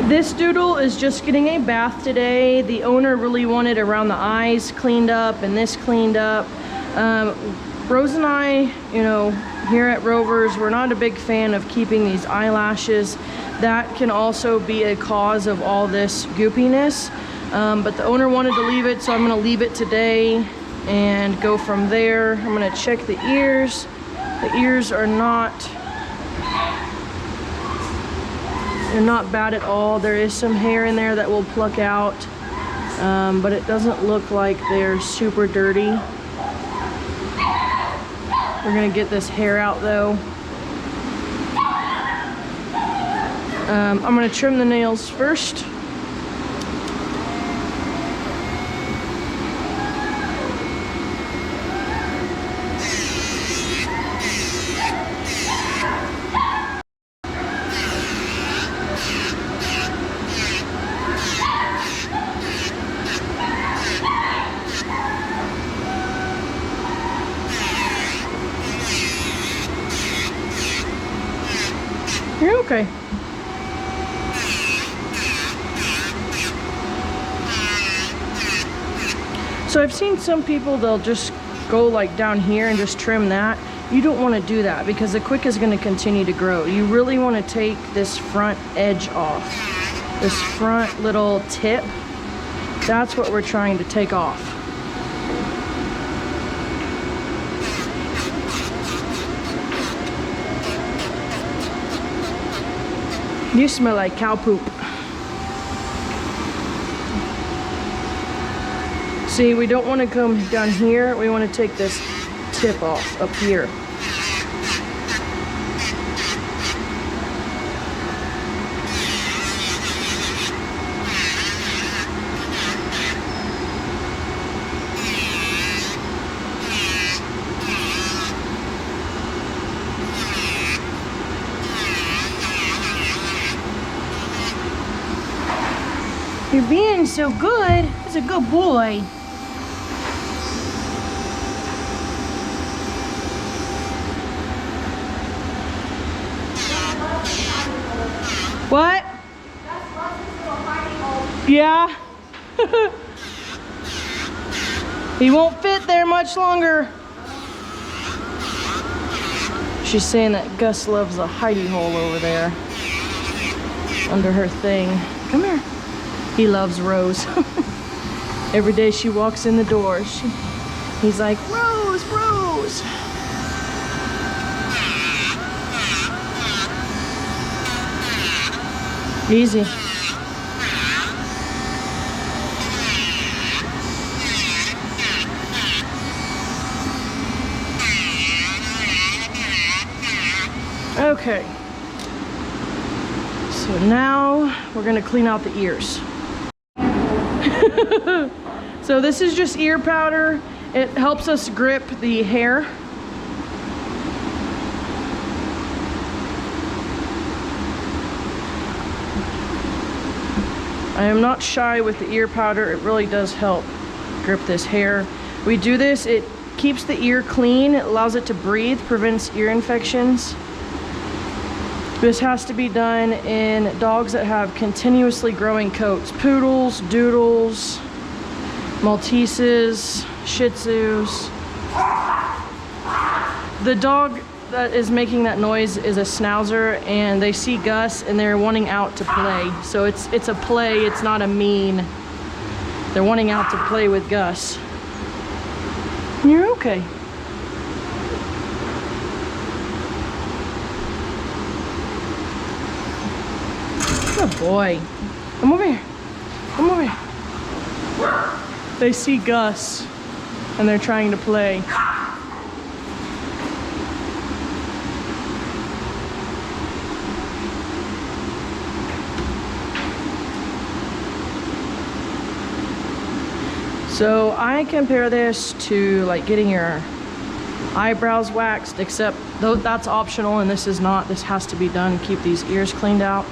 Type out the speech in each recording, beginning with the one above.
This doodle is just getting a bath today. The owner really wanted around the eyes cleaned up and this cleaned up. Rose and I, you know, here at Rovers, we're not a big fan of keeping these eyelashes. That can also be a cause of all this goopiness. But the owner wanted to leave it, so I'm gonna leave it today and go from there. I'm gonna check the ears. The ears are not bad at all. There is some hair in there that will pluck out, but it doesn't look like they're super dirty. We're gonna get this hair out though. I'm gonna trim the nails first. You're okay. So I've seen some people, they'll just go like down here and just trim that. You don't want to do that because the quick is going to continue to grow. You really want to take this front edge off. This front little tip. That's what we're trying to take off. You smell like cow poop. See, we don't want to come down here. We want to take this tip off up here. You're being so good. That's a good boy. What? Yeah. He won't fit there much longer. She's saying that Gus loves a hidey hole over there under her thing. Come here. He loves Rose. Every day she walks in the door, he's like, Rose, Rose. Easy. Okay. So now we're gonna clean out the ears. So this is just ear powder. It helps us grip the hair. I am not shy with the ear powder. It really does help grip this hair. We do this, it keeps the ear clean, it allows it to breathe, prevents ear infections. This has to be done in dogs that have continuously growing coats. Poodles, doodles, malteses, shih tzus. The dog that is making that noise is a schnauzer, and they see Gus and they're wanting out to play. So it's a play, it's not a mean. They're wanting out to play with Gus. You're okay. Good boy. Come over here. Come over here. They see Gus and they're trying to play. So I compare this to like getting your eyebrows waxed, except though that's optional and this is not. This has to be done. Keep these ears cleaned out.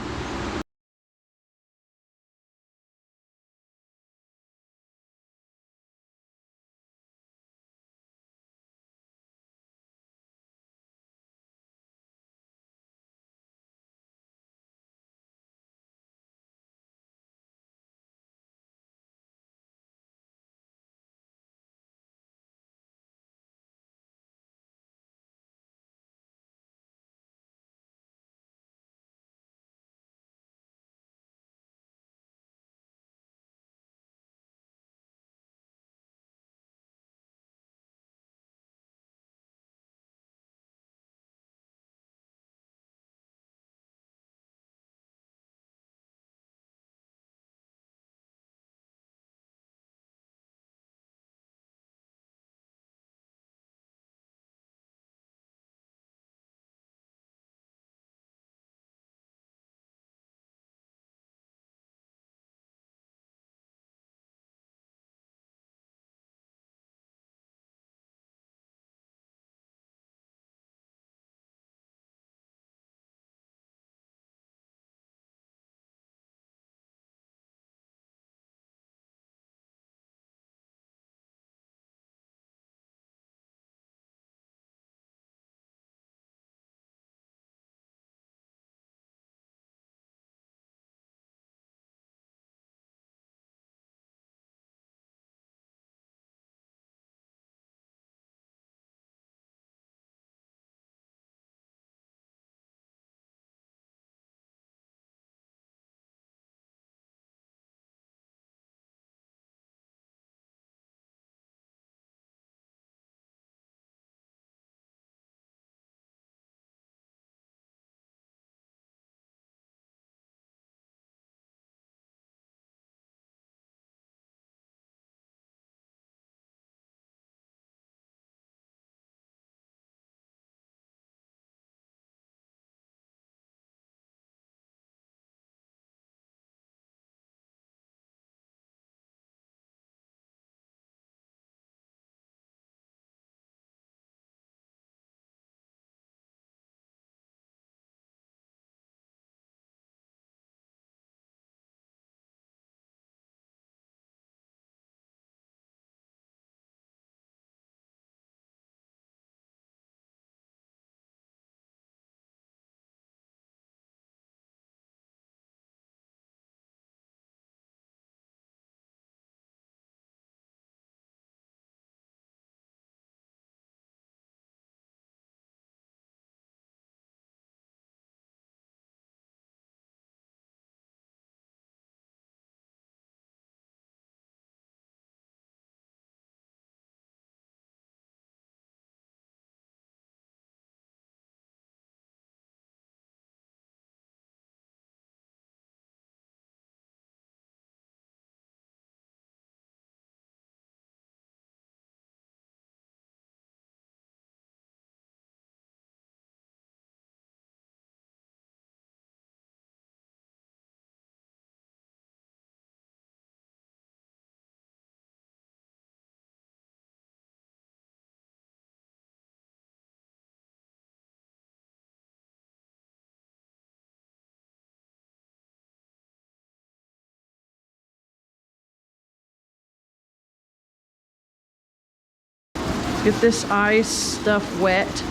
get this eye stuff wet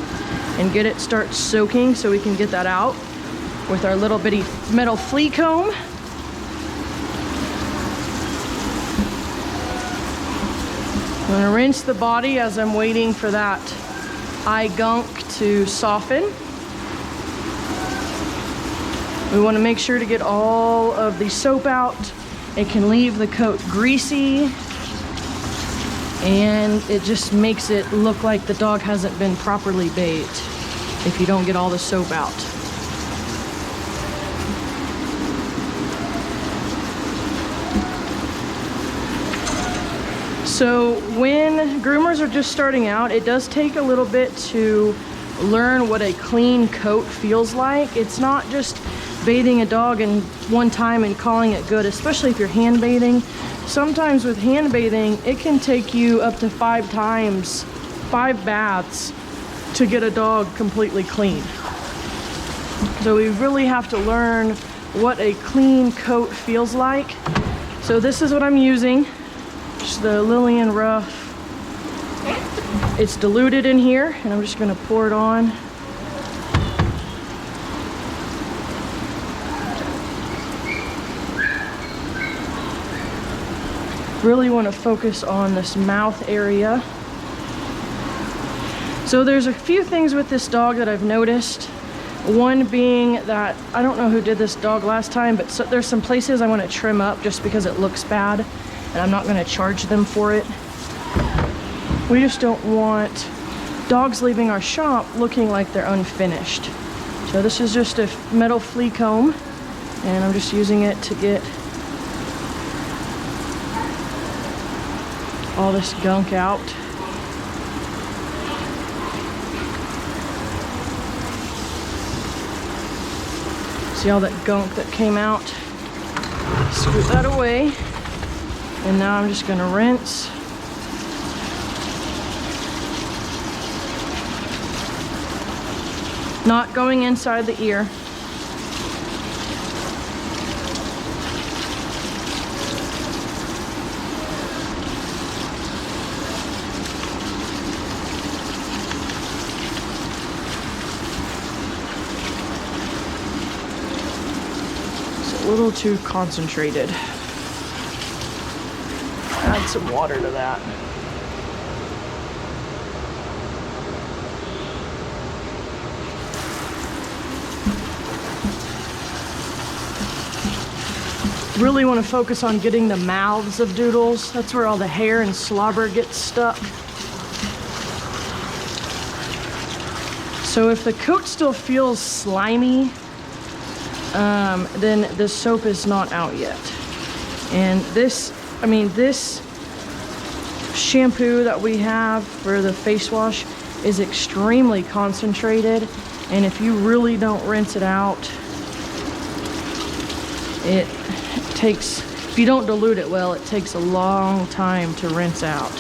and get it start soaking so we can get that out with our little bitty metal flea comb. I'm gonna rinse the body as I'm waiting for that eye gunk to soften. We want to make sure to get all of the soap out. It can leave the coat greasy, and it just makes it look like the dog hasn't been properly bathed if you don't get all the soap out. So when groomers are just starting out, it does take a little bit to learn what a clean coat feels like. It's not just bathing a dog in one time and calling it good, especially if you're hand bathing. Sometimes with hand bathing, it can take you up to 5 baths to get a dog completely clean. So we really have to learn what a clean coat feels like. So this is what I'm using. Just the Lillian Rough. It's diluted in here, and I'm just gonna pour it on. Really want to focus on this mouth area. So there's a few things with this dog that I've noticed. One being that, I don't know who did this dog last time, but there's some places I want to trim up just because it looks bad, and I'm not going to charge them for it. We just don't want dogs leaving our shop looking like they're unfinished. So this is just a metal flea comb, and I'm just using it to get all this gunk out. See all that gunk that came out? Scoop that away. And now I'm just gonna rinse. Not going inside the ear. A little too concentrated. Add some water to that. Really want to focus on getting the mouths of doodles. That's where all the hair and slobber gets stuck. So if the coat still feels slimy, then the soap is not out yet. And this shampoo that we have for the face wash is extremely concentrated, and if you really don't rinse it out, it takes, if you don't dilute it well, it takes a long time to rinse out.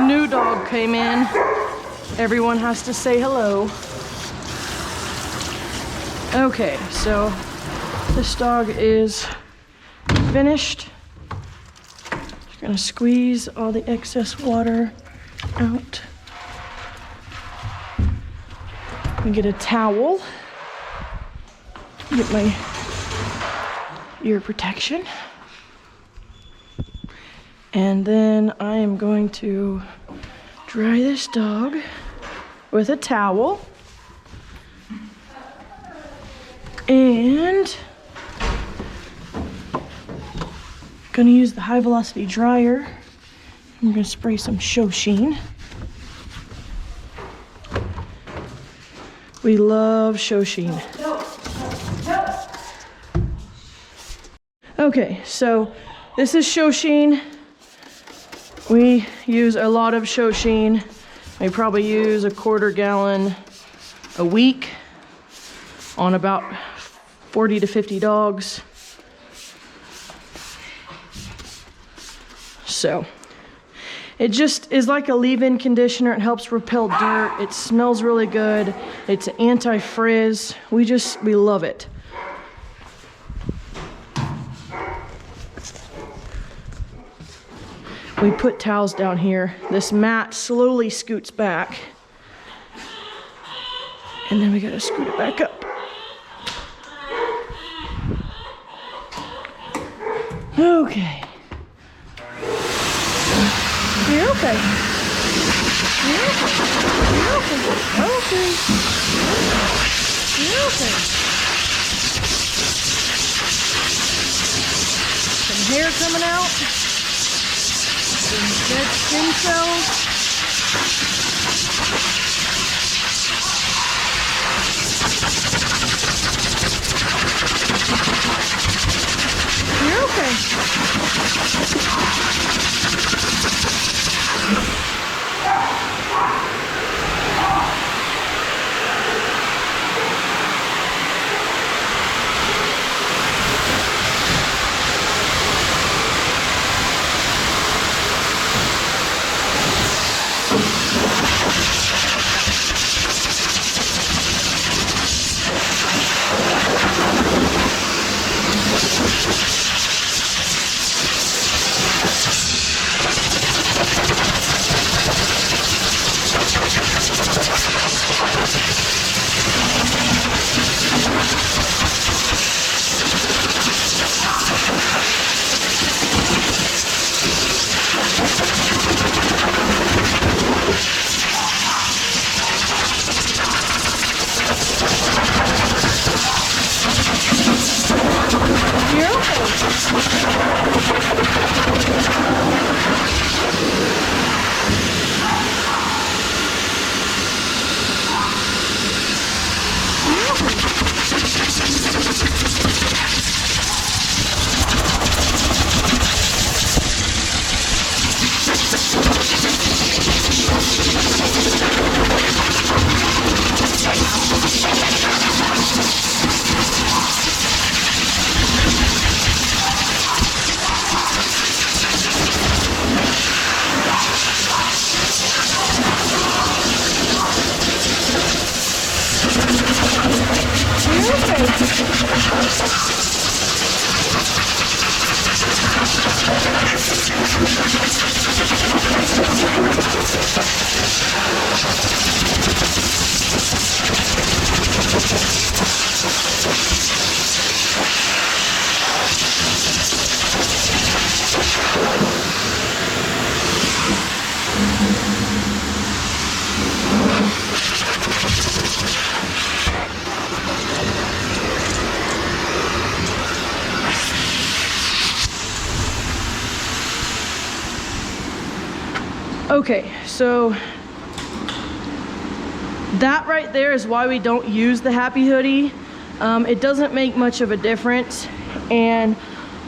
New dog came in. Everyone has to say hello. Okay, so this dog is finished. Just gonna squeeze all the excess water out. And get a towel. Get my ear protection. And then I am going to dry this dog with a towel. And gonna use the high velocity dryer. I'm gonna spray some Show Sheen. We love Show Sheen. Okay, so this is Show Sheen. We use a lot of Show Sheen. We probably use a 1/4 gallon a week on about 40 to 50 dogs. So, It just is like a leave-in conditioner. It helps repel dirt. It smells really good. It's anti-frizz. We love it. We put towels down here. This mat slowly scoots back. And then we gotta scoot it back up. Okay. You're okay. You're okay. You're okay. Okay. You're okay. Some hair coming out. Some dead skin cells. You're okay. Okay, so that right there is why we don't use the Happy Hoodie. It doesn't make much of a difference, and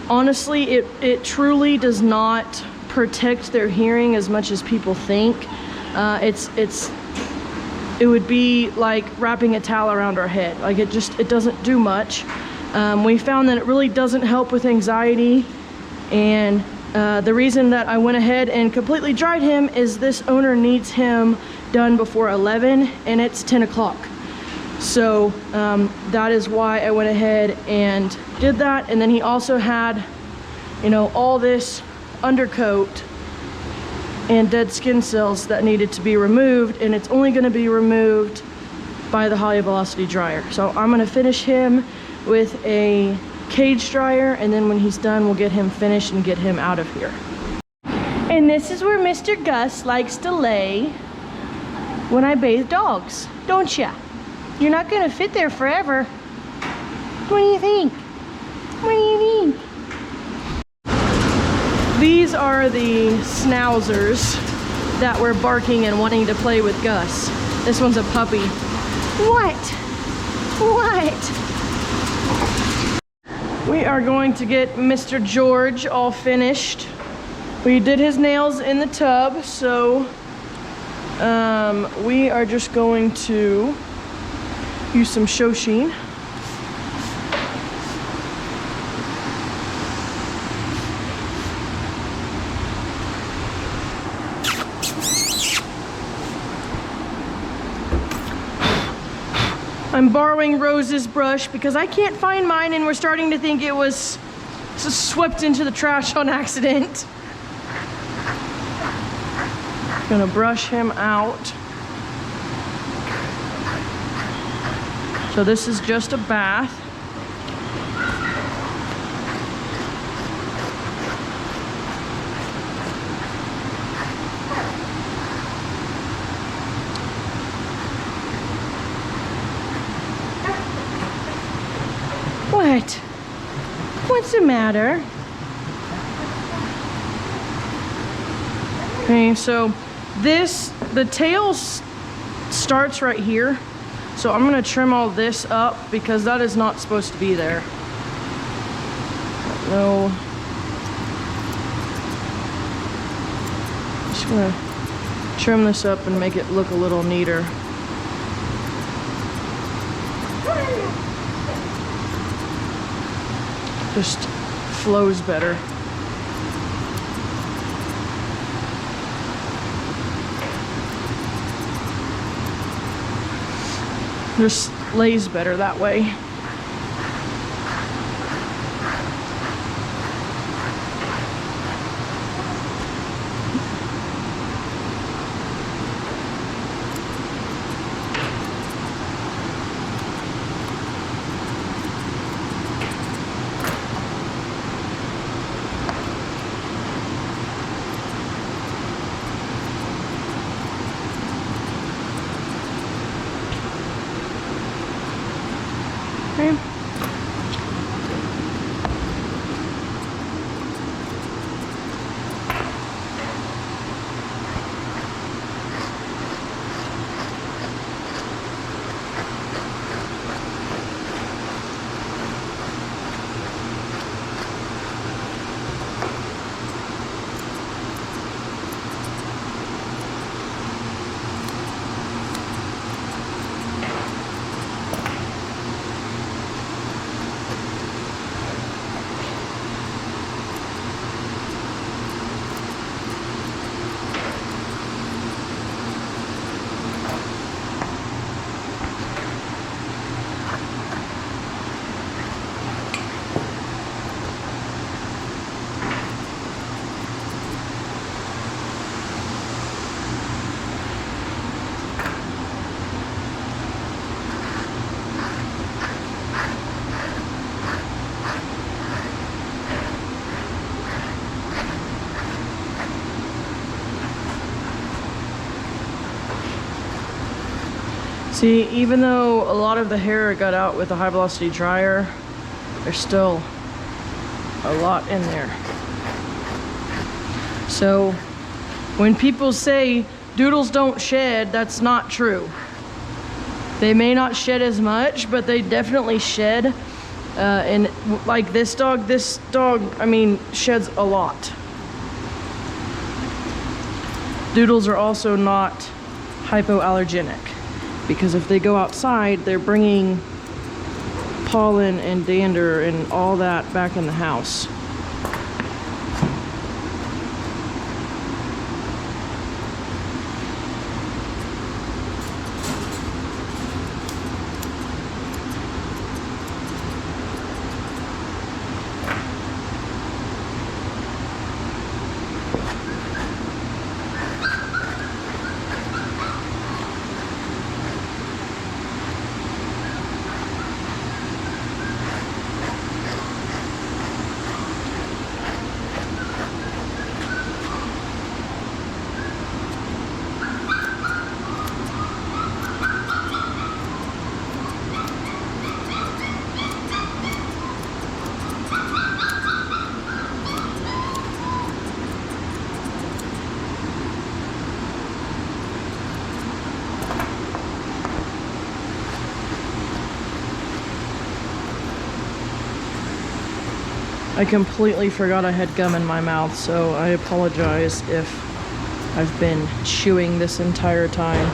honestly, it truly does not protect their hearing as much as people think. It would be like wrapping a towel around our head. Like it doesn't do much. We found that it really doesn't help with anxiety, and the reason that I went ahead and completely dried him is this owner needs him done before 11 and it's 10 o'clock. So that is why I went ahead and did that. And then he also had, you know, all this undercoat and dead skin cells that needed to be removed, and it's only going to be removed by the high velocity dryer. So I'm going to finish him with a cage dryer, and then when he's done, we'll get him finished and get him out of here. And this is where Mr. Gus likes to lay when I bathe dogs, don't ya? You're not gonna fit there forever. What do you think? What do you think? These are the schnauzers that were barking and wanting to play with Gus. This one's a puppy. What? What? We are going to get Mr. George all finished. We did his nails in the tub, so we are just going to use some show sheen. I'm borrowing Rose's brush because I can't find mine and we're starting to think it was just swept into the trash on accident. Gonna brush him out. So this is just a bath. What? What's the matter? Okay, so the tail starts right here. So I'm gonna trim all this up because that is not supposed to be there. No. Just gonna trim this up and make it look a little neater. Just flows better. Just lays better that way. Okay. See, even though a lot of the hair got out with the high velocity dryer, there's still a lot in there. So when people say doodles don't shed, that's not true. They may not shed as much, but they definitely shed. And like this dog, I mean, sheds a lot. Doodles are also not hypoallergenic, because if they go outside, they're bringing pollen and dander and all that back in the house. I completely forgot I had gum in my mouth, so I apologize if I've been chewing this entire time.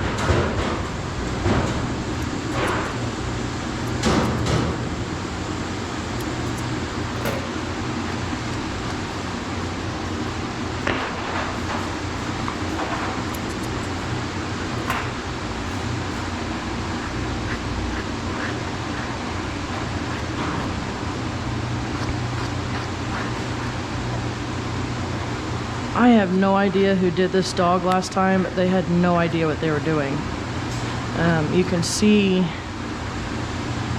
have no idea who did this dog last time, but they had no idea what they were doing. You can see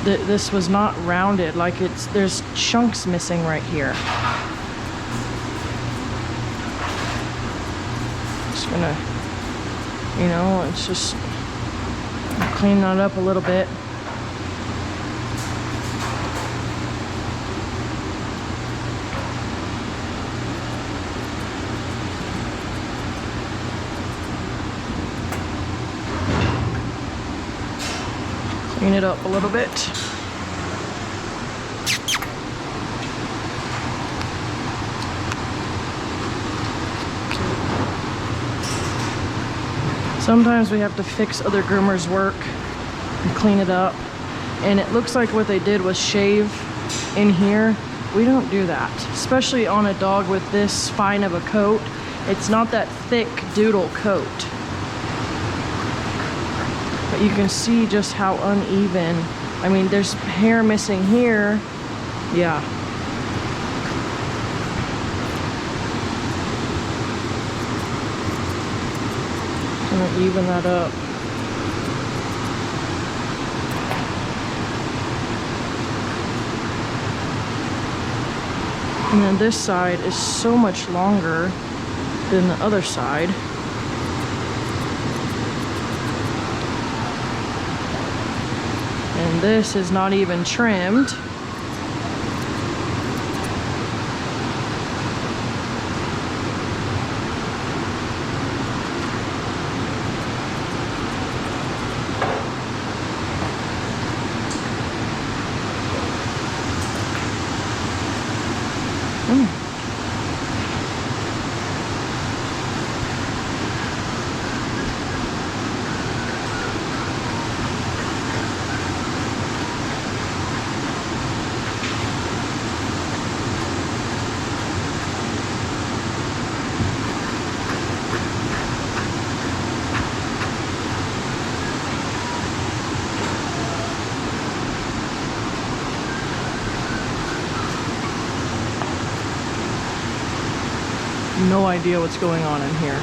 that this was not rounded, like there's chunks missing right here. Just gonna, you know, it's just clean that up a little bit. Clean it up a little bit. Sometimes we have to fix other groomers' work and clean it up. And it looks like what they did was shave in here. We don't do that, especially on a dog with this fine of a coat. It's not that thick doodle coat. But you can see just how uneven. I mean, there's hair missing here. Yeah. Gonna even that up. And then this side is so much longer than the other side. And this is not even trimmed. No idea what's going on in here.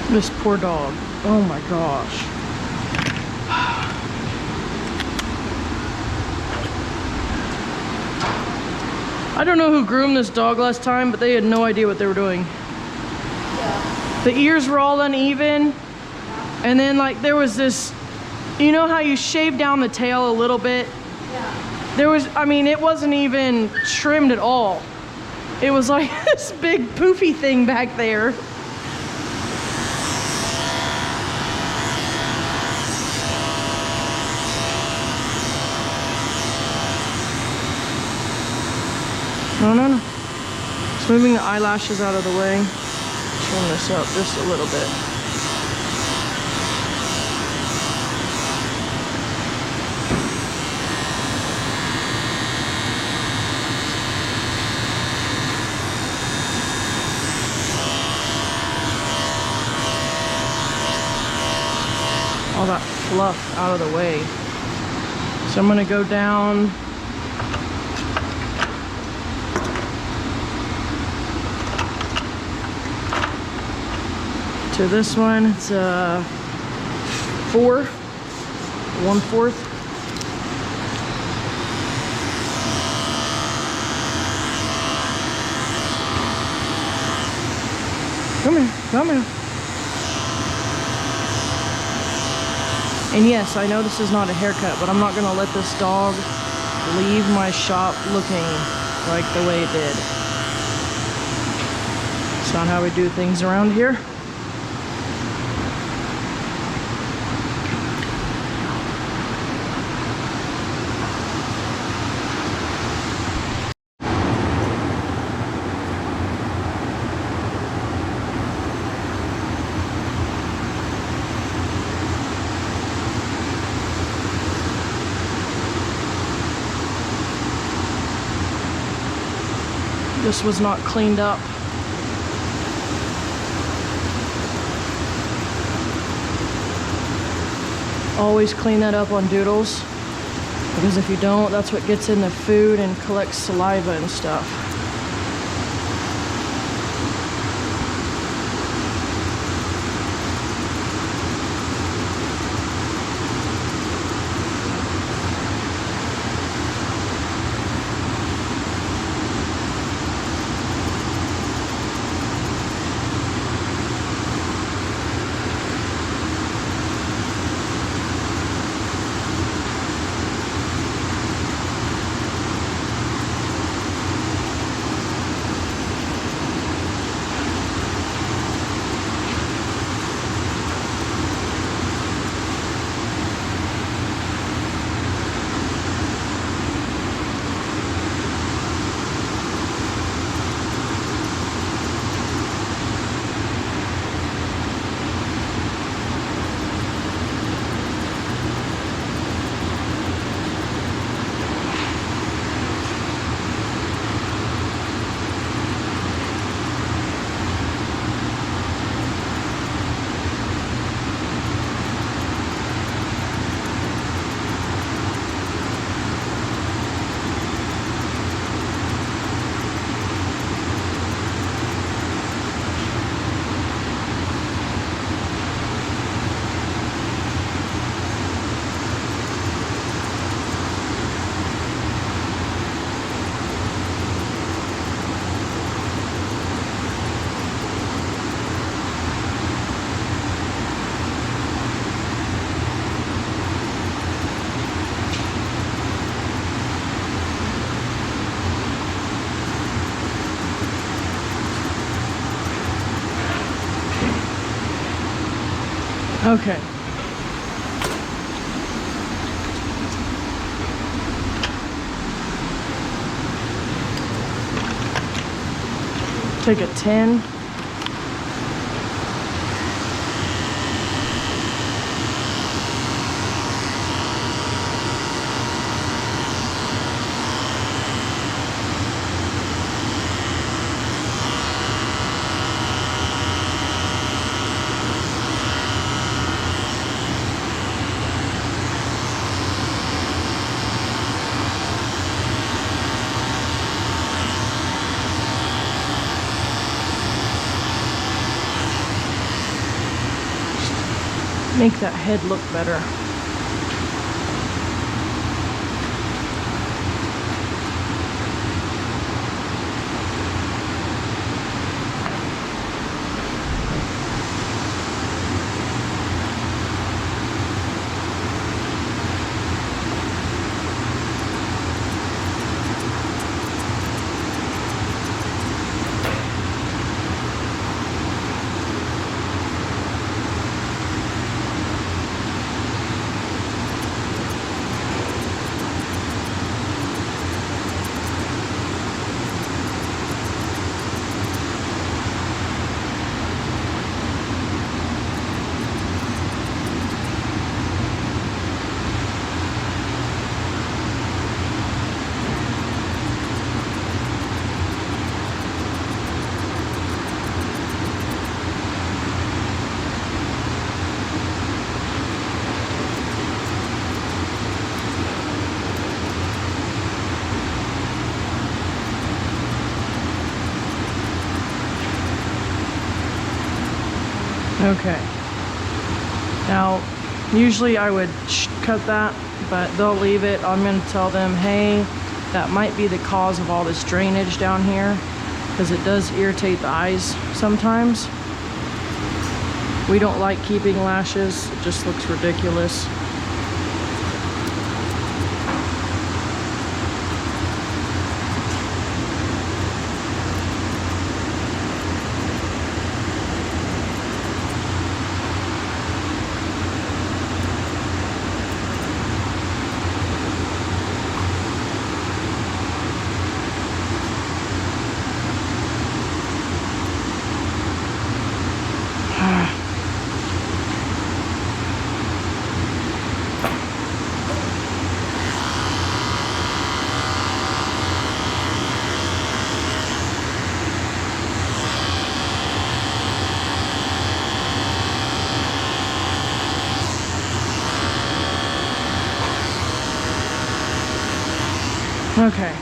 This poor dog. Oh my gosh. I don't know who groomed this dog last time, but they had no idea what they were doing. Yeah. The ears were all uneven. And then like there was this, you know how you shave down the tail a little bit? Yeah. There was, I mean, it wasn't even trimmed at all. It was like this big poofy thing back there. No. Just moving the eyelashes out of the way. Trim this up just a little bit. All that fluff out of the way. So I'm gonna go down to this one. It's 4 1/4. Come here. And yes, I know this is not a haircut, but I'm not gonna let this dog leave my shop looking like the way it did. It's not how we do things around here. This was not cleaned up. Always clean that up on doodles, because if you don't, that's what gets in the food and collects saliva and stuff. Okay. Take a 10. Make that head look better. Okay. Now, usually I would cut that, but they'll leave it. I'm going to tell them, hey, that might be the cause of all this drainage down here, because it does irritate the eyes sometimes. We don't like keeping lashes. It just looks ridiculous. Okay.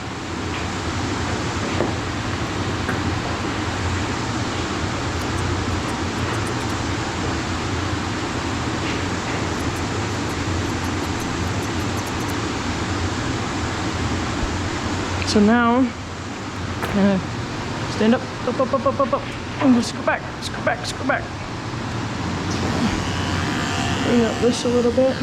So now, I'm gonna stand up, up, and just go back, go back, go back. Bring up this a little bit.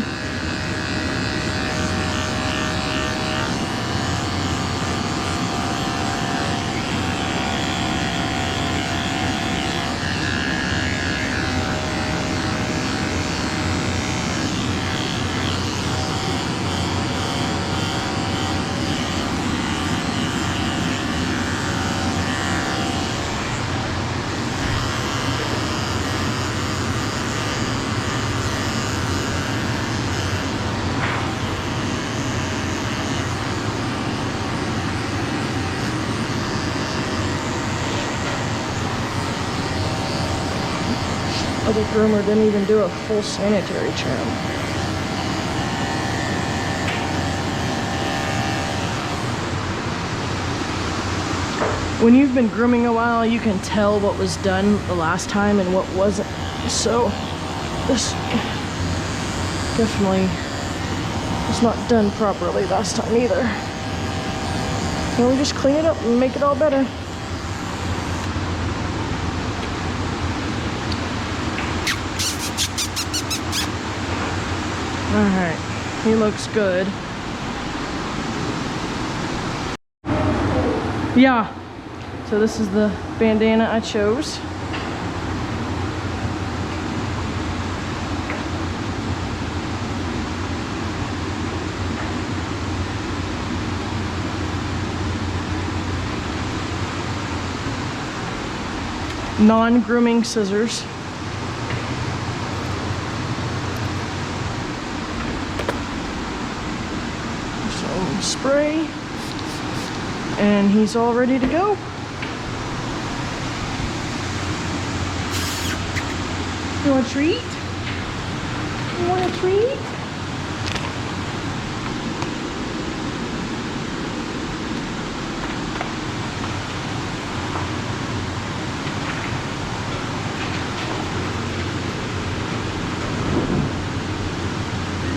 Other groomer didn't even do a full sanitary trim. When you've been grooming a while, you can tell what was done the last time and what wasn't. So this definitely was not done properly last time either. Now we just clean it up and make it all better. Alright, he looks good. Yeah, so this is the bandana I chose. Non-grooming scissors. Spray, and he's all ready to go. You want a treat? You want a treat?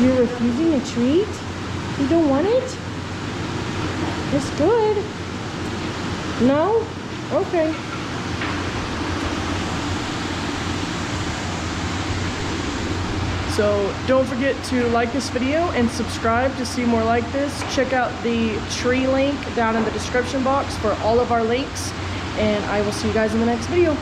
You're refusing a treat? You don't want it? It's good. No? Okay. So don't forget to like this video and subscribe to see more like this. Check out the tree link down in the description box for all of our links. And I will see you guys in the next video.